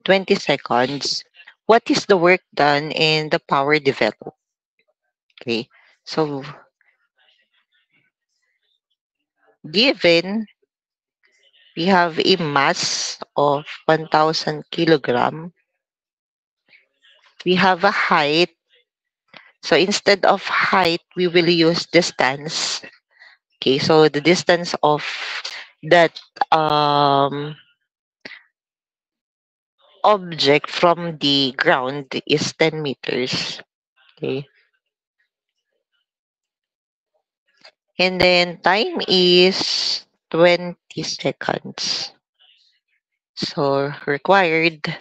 20 seconds. What is the work done and the power developed? Okay, so given we have a mass of 1,000 kilogram, we have a height. So instead of height, we will use distance. Okay, so the distance of that object from the ground is 10 meters. Okay, and then time is 20 seconds. So required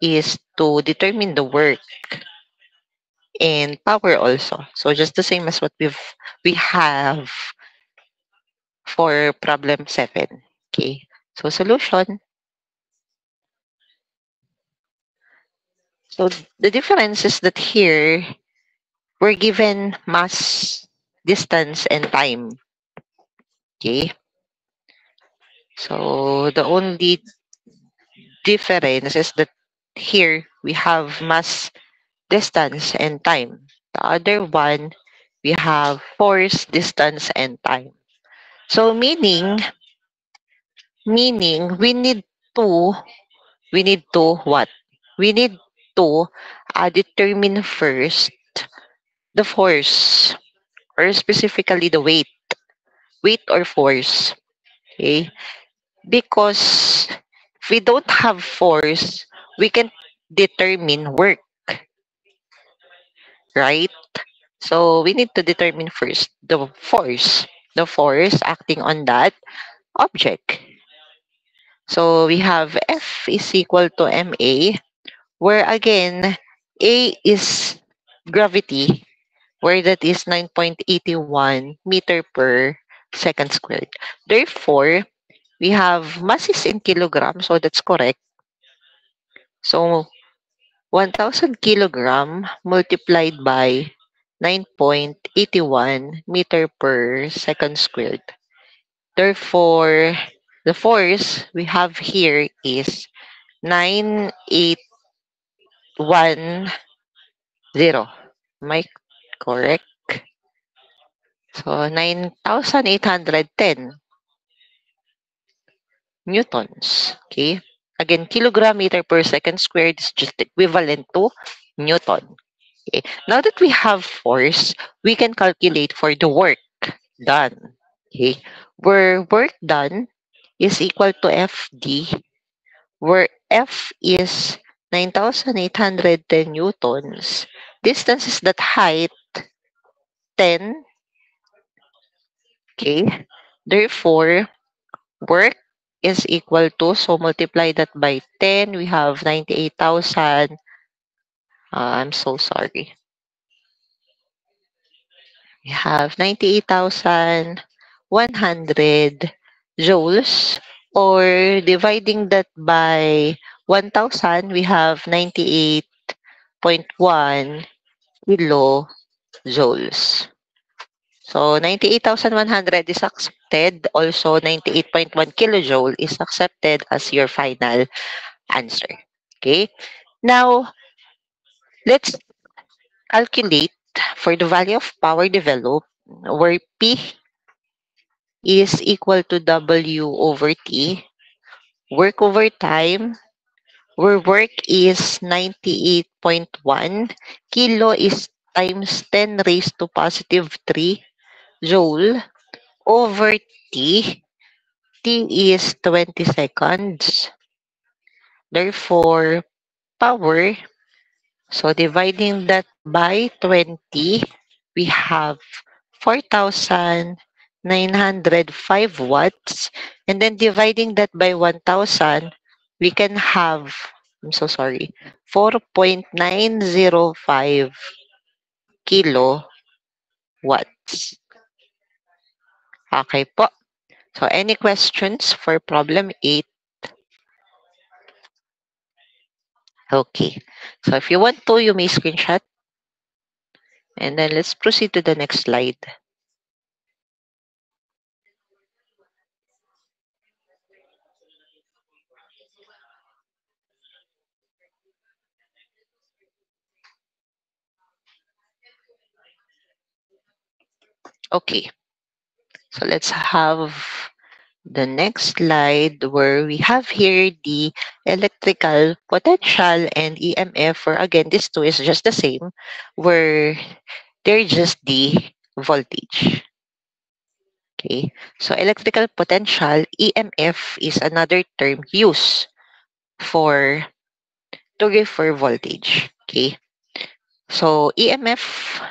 is to determine the work and power also. So just the same as what we have for problem 7. Okay. So solution. So the difference is that here we're given mass, distance, and time. Okay. So the only difference is that here we have mass, distance, and time. The other one, we have force, distance, and time. So meaning we need to what? We need to determine first the force, or specifically the weight or force. Okay? Because if we don't have force, we can determine work, right? So we need to determine first the force acting on that object. So we have F is equal to ma, where again A is gravity, where that is 9.81 meter per second squared. Therefore, we have mass is in kilograms, so that's correct. So 1,000 kilogram multiplied by 9.81 meter per second squared. Therefore, the force we have here is 9,810. Am I correct? So 9,810 newtons. Okay. Again, kilogram meter per second squared is just equivalent to newton. Okay. Now that we have force, we can calculate for the work done. Okay. Where work done is equal to FD, where F is 9,810 newtons. Distance is that height, 10. Okay. Therefore, work is equal to, so multiply that by 10, we have 98,000. I'm so sorry. We have 98,100 joules, or dividing that by 1,000, we have 98.1 kilojoules. So 98,100 is accepted. Also, 98.1 kilojoule is accepted as your final answer. Okay. Now, let's calculate for the value of power developed, where P is equal to W over T. Work over time, where work is 98.1. Kilo is times 10 raised to positive 3 joule over T. T is 20 seconds. Therefore, power, so dividing that by 20, we have 4,905 watts. And then dividing that by 1,000, we can have, I'm so sorry, 4.905 kilowatts. Okay po. So any questions for problem 8? Okay. So if you want to, you may screenshot. And then let's proceed to the next slide. Okay, so let's have the next slide where we have here the electrical potential and EMF, where again, this two is just the same, where they're just the voltage. Okay, so electrical potential, EMF, is another term used for to refer voltage. Okay, so EMF,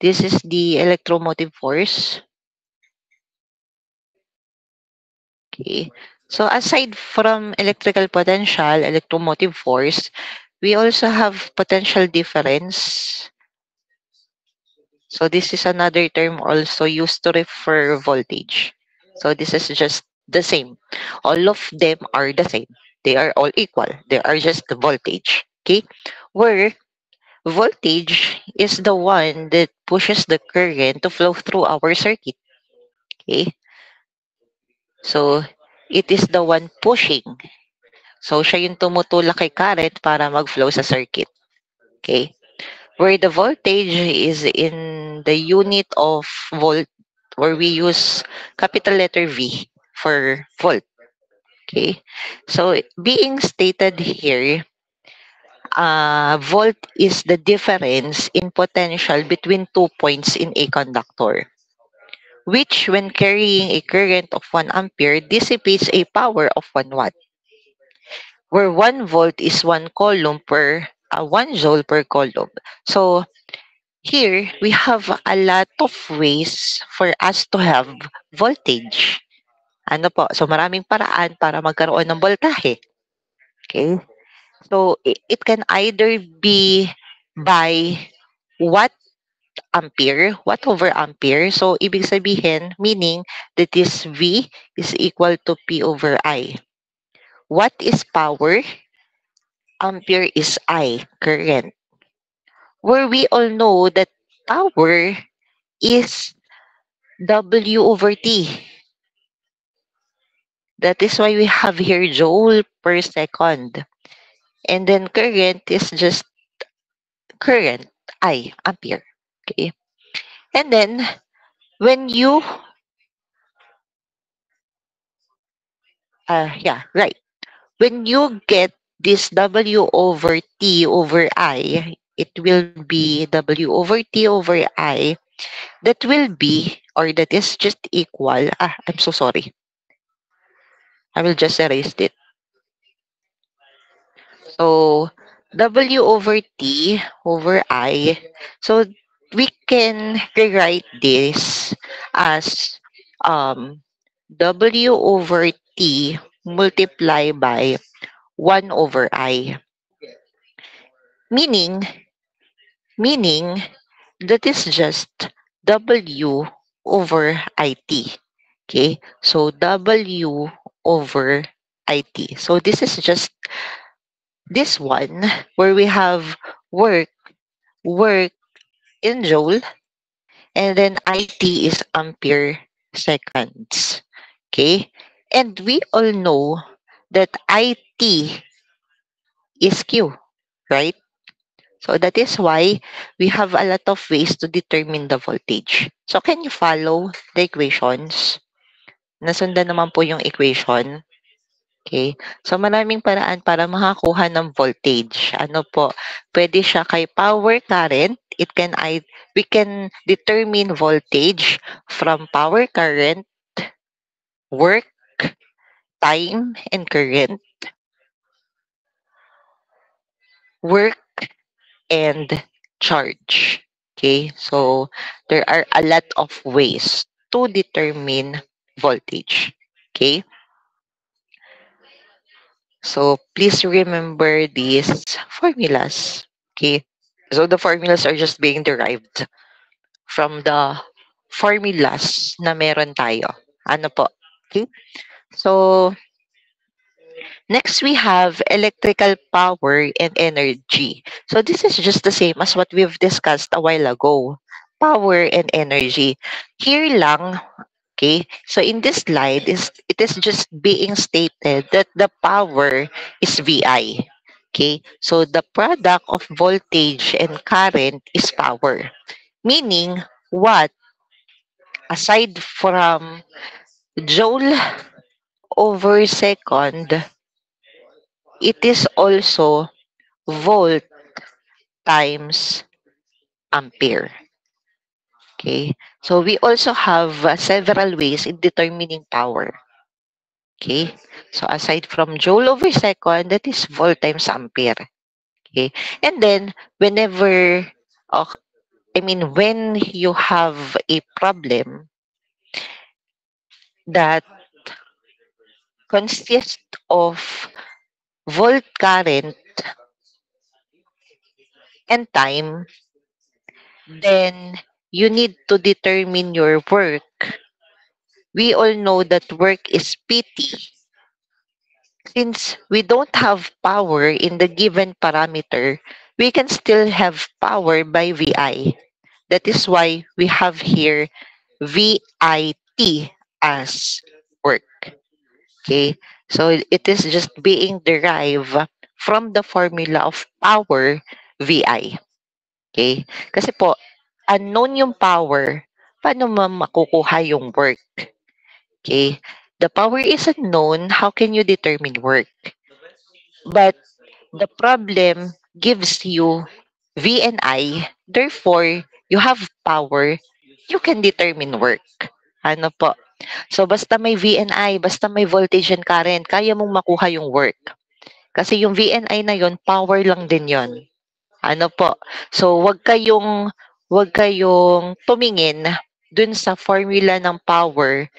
this is the electromotive force. Okay. So aside from electrical potential, electromotive force, we also have potential difference. So this is another term also used to refer voltage. So this is just the same. All of them are the same. They are all equal. They are just the voltage. Okay. Where voltage is the one that pushes the current to flow through our circuit. Okay. So it is the one pushing. So, siya yung tumutulak kay current para mag-flow sa circuit. Okay? Where the voltage is in the unit of volt, where we use capital letter V for volt. Okay? So, being stated here, volt is the difference in potential between 2 points in a conductor, which when carrying a current of 1 ampere dissipates a power of 1 watt, where 1 volt is 1 coulomb per 1 joule per coulomb. So here we have a lot of ways for us to have voltage. Ano po? So maraming paraan para magkaroon ng voltahe. Okay? So it can either be by watt ampere, watt over ampere. So ibig sabihin, meaning that this V is equal to P over I. Watt is power, ampere is I, current. Where we all know that power is W over T. That is why we have here joule per second. And then current is just current, I, ampere. Okay. And then when you, yeah, right. When you get this W over T over I, it will be W over T over I. That will be, or that is just equal. I'm so sorry. I will just erase it. So W over T over I. So we can rewrite this as W over T multiply by 1 over I. Meaning, meaning that is just W over IT. Okay, so W over IT. So this is just this one where we have work, work in joule, and then IT is ampere seconds. Okay, and we all know that IT is Q, right? So that is why we have a lot of ways to determine the voltage. So can you follow the equations? Nasundan naman po yung equation. Okay. So maraming paraan para makakuha ng voltage. Ano po? Pwede siya kay power current. We can determine voltage from power current, work, time, and current, work, and charge. Okay. So there are a lot of ways to determine voltage. Okay. So please remember these formulas. Okay. So the formulas are just being derived from the formulas na meron tayo. Ano po? Okay. So next we have electrical power and energy. So this is just the same as what we've discussed a while ago. Power and energy. Here lang, Okay, so in this slide, it is just being stated that the power is VI. Okay, so the product of voltage and current is power. Meaning, what? Aside from joule over second, it is also volt times ampere. Okay, so we also have several ways in determining power. Okay, so aside from joule over second, that is volt times ampere. Okay, and then whenever, oh, I mean, when you have a problem that consists of volt current and time, then you need to determine your work. We all know that work is PT. Since we don't have power in the given parameter, we can still have power by VI. That is why we have here VIT as work. Okay? So it is just being derived from the formula of power VI. Okay? Kasi po, unknown yung power, paano makukuha yung work? Okay? The power is unknown, how can you determine work? But the problem gives you V and I, therefore, you have power, you can determine work. Ano po? So, basta may V and I, basta may voltage and current, kaya mong makuha yung work. Kasi yung V and I na yon power lang din yon. Ano po? So, wag kayong tumingin dun sa formula ng power.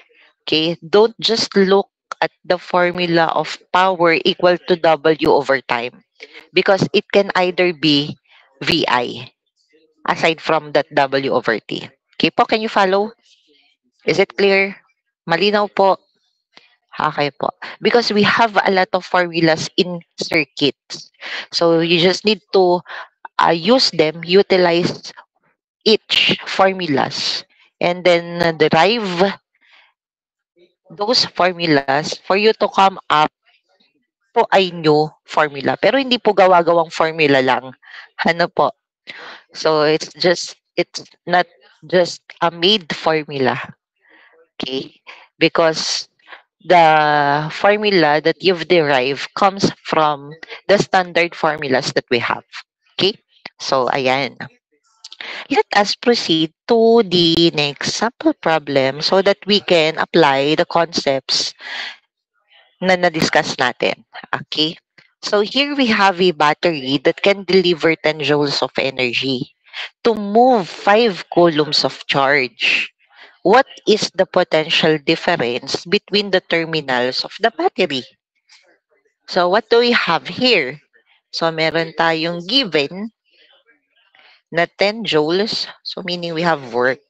Okay? Don't just look at the formula of power equal to W over time because it can either be VI aside from that W over T. Okay po, can you follow? Is it clear? Malinaw po? Okay po. Because we have a lot of formulas in circuits. So you just need to use them, utilize each formulas, and then derive those formulas for you to come up po ay new formula. Pero hindi po gawa-gawang formula lang. Ano po? So it's not just a made formula. Okay? Because the formula that you've derived comes from the standard formulas that we have. Okay? So, ayan. Let us proceed to the next sample problem so that we can apply the concepts na na-discuss natin. Okay? So, here we have a battery that can deliver 10 joules of energy to move 5 coulombs of charge. What is the potential difference between the terminals of the battery? So, what do we have here? So, meron tayong given na 10 joules. So, meaning we have work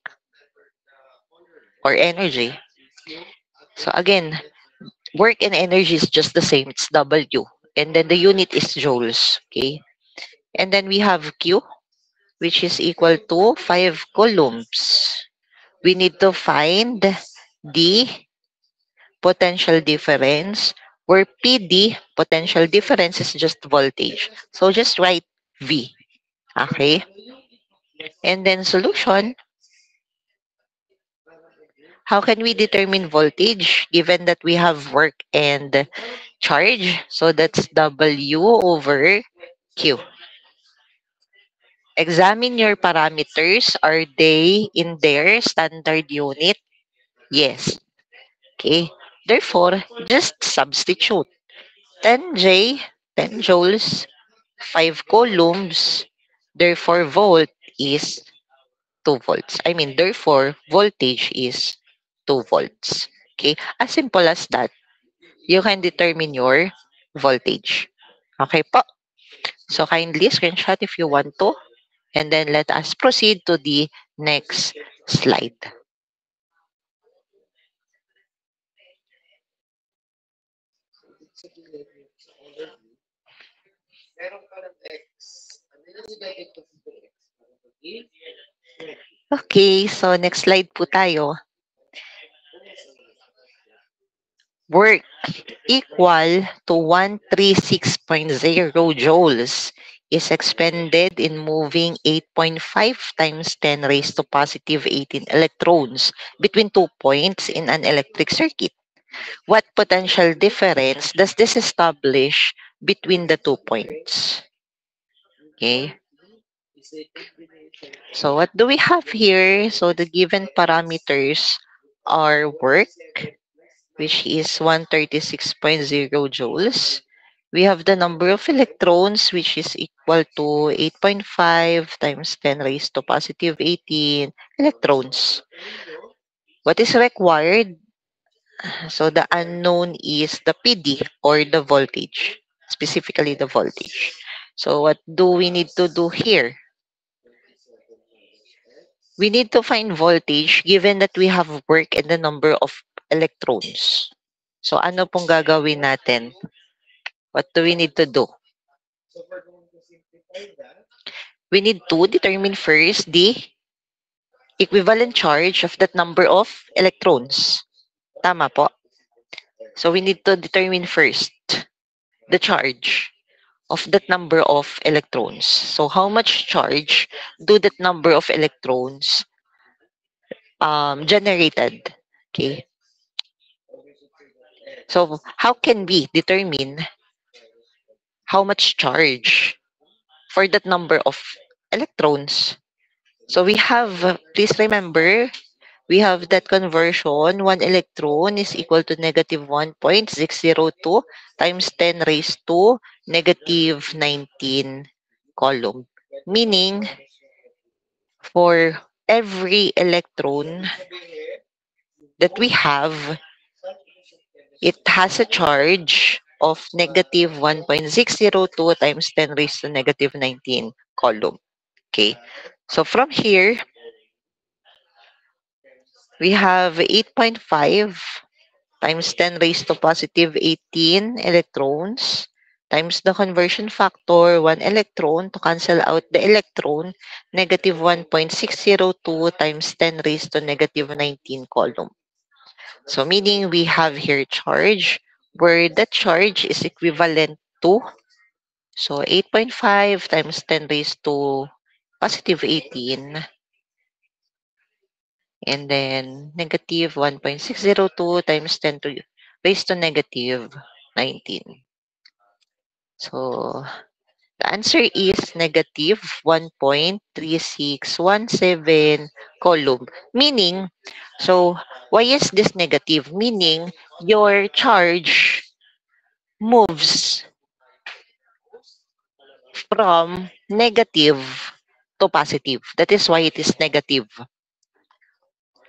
or energy. So, again, work and energy is just the same. It's W. And then the unit is joules. Okay? And then we have Q, which is equal to 5 coulombs. We need to find the potential difference, where PD, potential difference, is just voltage. So just write V. Okay? And then solution, how can we determine voltage given that we have work and charge? So that's W over Q. Examine your parameters. Are they in their standard unit? Yes. Okay. Therefore, just substitute 10J, 10 joules, 5 coulombs, therefore volt is 2 volts. I mean, therefore, voltage is 2 volts. Okay? As simple as that, you can determine your voltage. Okay po? So, kindly screenshot if you want to. And then let us proceed to the next slide. Okay, so next slide po tayo. work equal to 136.0 joules is expended in moving 8.5 times 10 raised to positive 18 electrons between 2 points in an electric circuit. What potential difference does this establish between the 2 points? Okay. So what do we have here? So the given parameters are work, which is 136.0 joules. We have the number of electrons, which is equal to 8.5 times 10 raised to positive 18 electrons. What is required? So the unknown is the PD, or the voltage, specifically the voltage. So what do we need to do here? We need to find voltage given that we have work and the number of electrons. So ano pong gagawin natin? What do we need to do? We need to determine first the equivalent charge of that number of electrons. Tama po. So we need to determine first the charge of that number of electrons. So how much charge do that number of electrons generated? Okay. So how can we determine how much charge for that number of electrons? So we have, please remember, we have that conversion. 1 electron is equal to negative 1.602 times 10 raised to negative 19 coulomb. Meaning, for every electron that we have, it has a charge of negative 1.602 times 10 raised to negative 19 coulomb. Okay. So from here, we have 8.5 times 10 raised to positive 18 electrons times the conversion factor, 1 electron, to cancel out the electron, negative 1.602 times 10 raised to negative 19 coulomb. So meaning we have here charge where the charge is equivalent to, so 8.5 times 10 raised to positive 18, and then negative 1.602 times 10 to raised to negative 19. So the answer is negative 1.3617 coulomb. Meaning, so why is this negative? Meaning, your charge moves from negative to positive. That is why it is negative.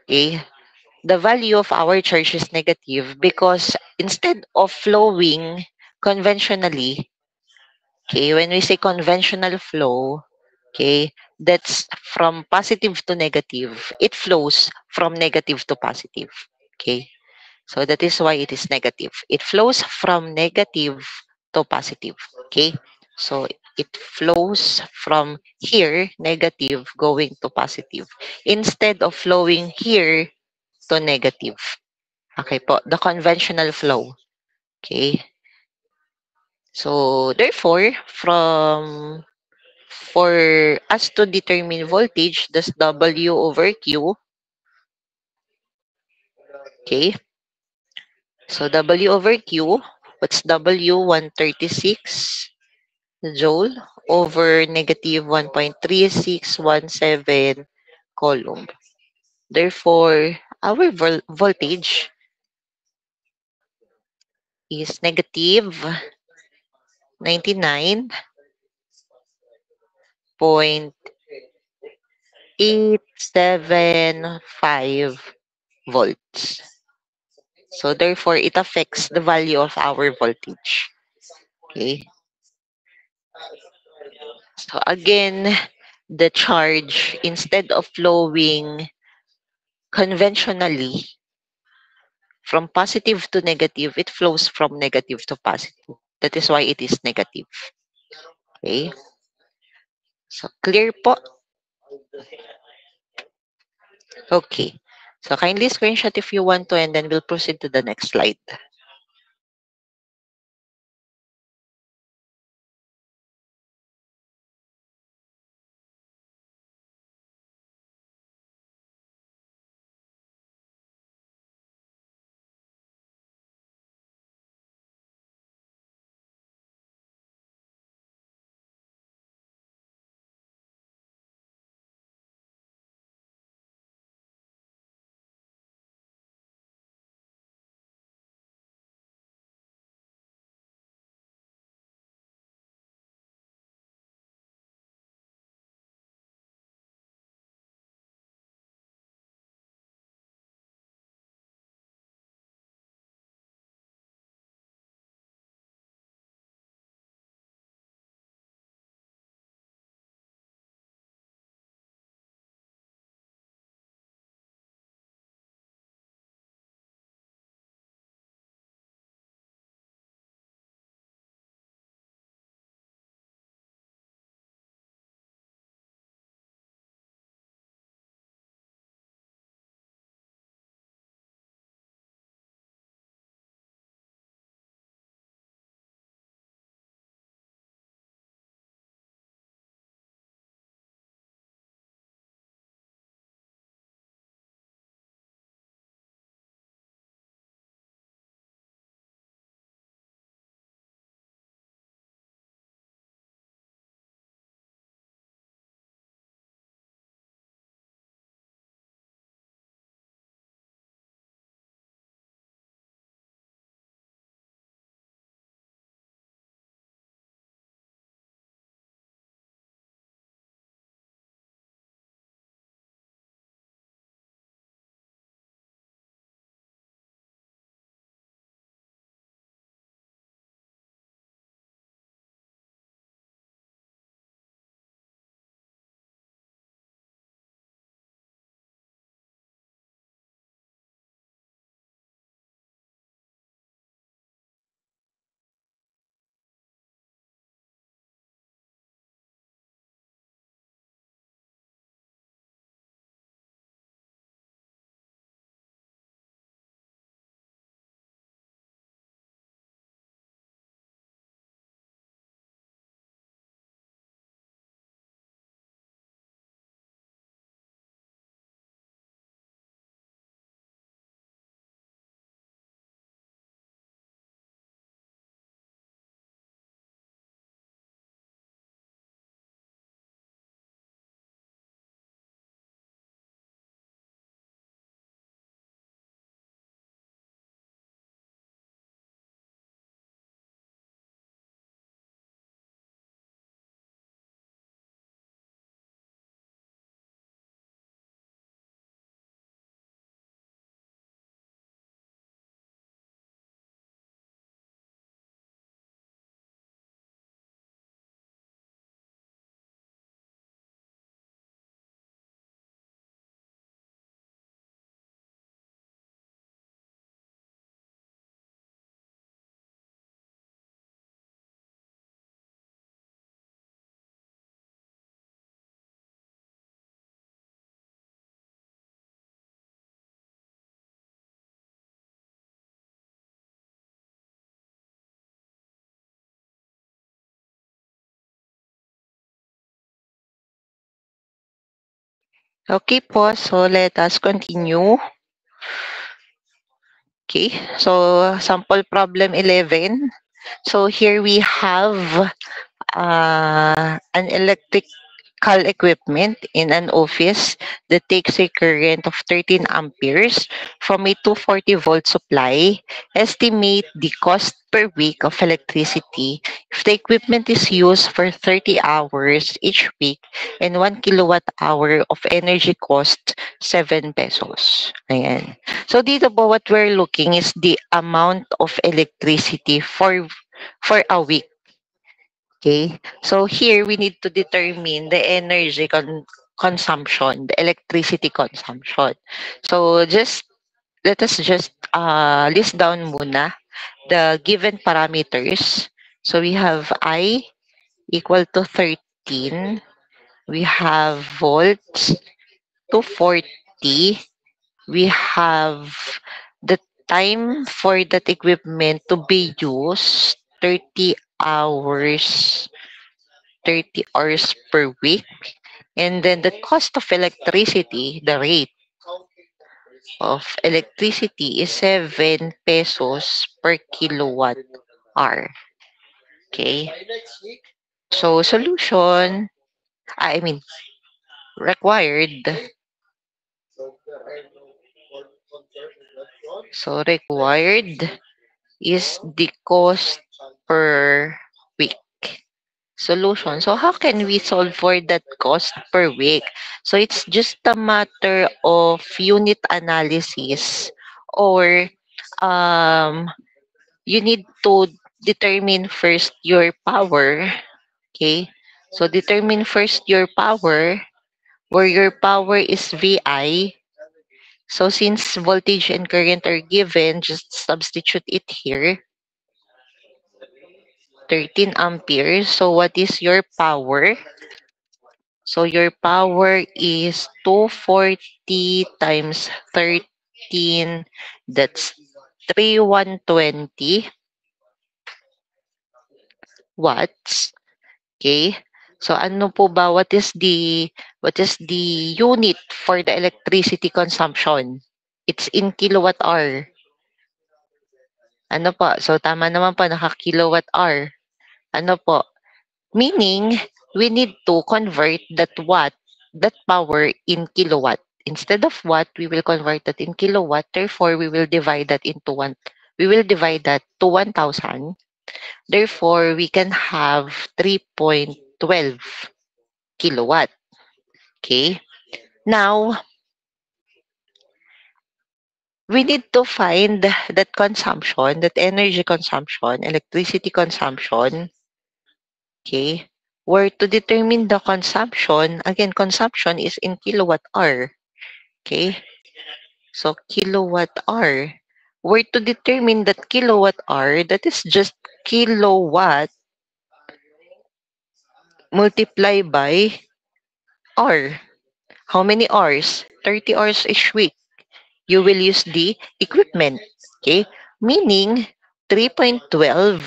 Okay? The value of our charge is negative because instead of flowing conventionally, okay, when we say conventional flow, okay, that's from positive to negative. It flows from negative to positive. Okay, so that is why it is negative. It flows from negative to positive. Okay, so it flows from here, negative, going to positive, instead of flowing here to negative. Okay po, the conventional flow. Okay, so therefore, for us to determine voltage, that's W over Q. Okay, so W over Q, what's W? 136 joule over negative 1.3617 coulomb. Therefore, our voltage is negative 99.875 volts. So therefore, it affects the value of our voltage. Okay. So again, the charge, instead of flowing conventionally from positive to negative, it flows from negative to positive. That is why it is negative. Okay. So clear po? Okay. So kindly screenshot if you want to, and then we'll proceed to the next slide. Okay po, so let us continue. Okay, so sample problem 11. So here we have an electrical equipment in an office that takes a current of 13 amperes from a 240 volt supply. Estimate the cost per week of electricity if the equipment is used for 30 hours each week and 1 kilowatt hour of energy cost 7 pesos. Ayan. So dito po what we're looking is the amount of electricity for a week. Okay. So here we need to determine the energy consumption, the electricity consumption. So let us just list down muna the given parameters. So we have I equal to 13. We have volts to 40. We have the time for that equipment to be used 30 hours 30 hours per week. And then the cost of electricity, the rate of electricity is 7 pesos per kilowatt hour. Okay. So solution, I mean required. So required is the cost per week. Solution. So how can we solve for that cost per week? So it's just a matter of unit analysis, or um, you need to determine first your power. Okay. So determine first your power, where your power is VI. So since voltage and current are given, just substitute it here. 13 amperes. So what is your power? So your power is 240 times 13. That's 3120 watts. Okay? So ano po ba, what is the unit for the electricity consumption? It's in kilowatt hour. Ano po? So tama naman po, naka-kilowatt hour. Ano po? Meaning, we need to convert that power in kilowatt. Instead of watt, we will convert that in kilowatt. Therefore, we will divide that to 1,000. Therefore, we can have 3.12 kilowatt. Okay. Now, we need to find that consumption, that energy consumption, electricity consumption. Okay. Where to determine the consumption, again, consumption is in kilowatt hour. Okay. So, kilowatt hour. Where to determine that kilowatt hour, that is just kilowatt multiplied by hour. How many hours? 30 hours each week. You will use the equipment. Okay. Meaning, 3.12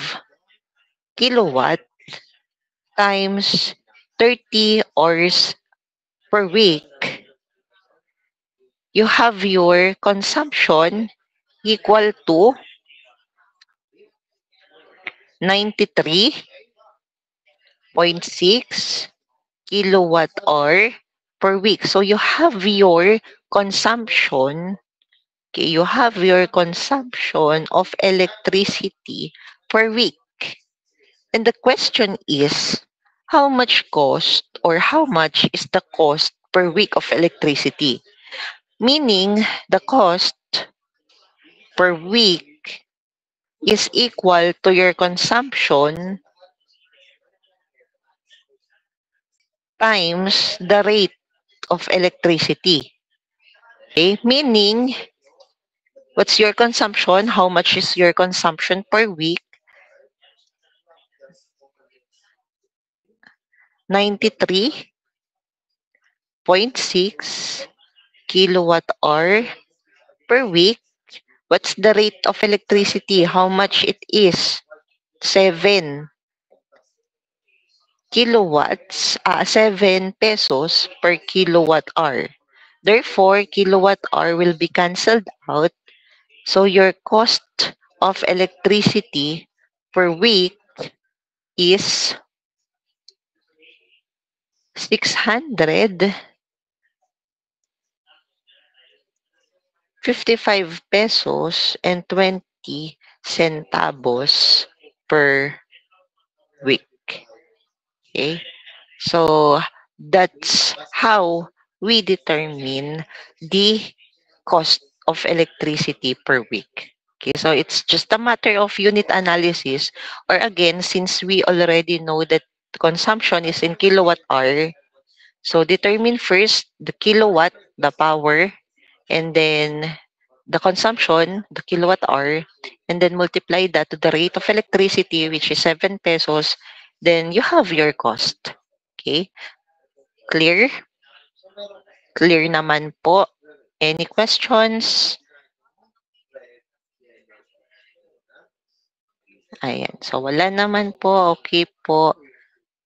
kilowatt times 30 hours per week. You have your consumption equal to 93.6 kilowatt hour per week. So you have your consumption, okay, you have your consumption of electricity per week. And the question is, how much cost or how much is the cost per week of electricity? Meaning the cost per week is equal to your consumption times the rate of electricity. Okay? Meaning, what's your consumption? How much is your consumption per week? 93.6 kilowatt hour per week. What's the rate of electricity? How much it is? 7 kilowatts, 7 pesos per kilowatt hour. Therefore, kilowatt hour will be cancelled out. So your cost of electricity per week is 655 pesos and 20 centavos per week. Okay? So that's how we determine the cost of electricity per week. Okay, so it's just a matter of unit analysis, or again, since we already know that consumption is in kilowatt hour, so determine first the kilowatt, the power, and then the consumption, the kilowatt hour, and then multiply that to the rate of electricity, which is 7 pesos, then you have your cost. Okay? Clear? Clear naman po. Any questions? Ayan. So, wala naman po. Okay po.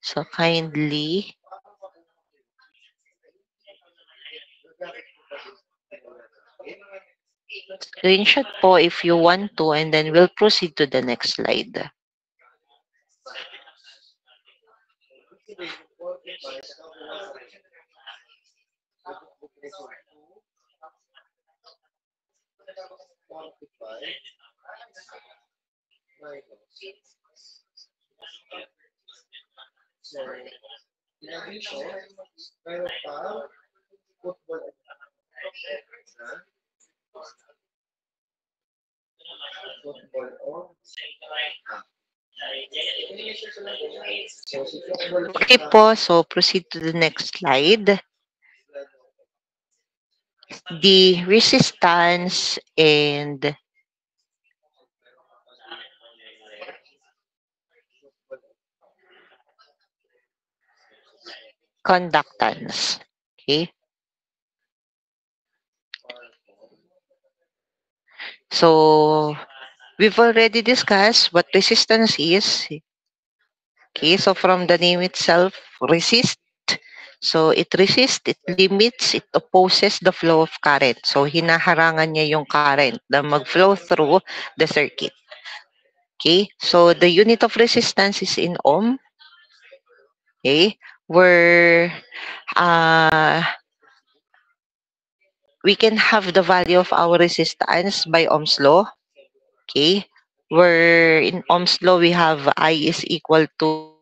So, kindly screenshot po if you want to, and then we'll proceed to the next slide. Okay po. So, proceed to the next slide. The resistance and conductance. Okay. So, we've already discussed what resistance is. Okay, so from the name itself, resist. So it resists, it limits, it opposes the flow of current. So hinaharangan niya yung current na mag-flow through the circuit. Okay, so the unit of resistance is in ohm. Okay, where we can have the value of our resistance by Ohm's law. Okay, where in Ohm's law we have I is equal to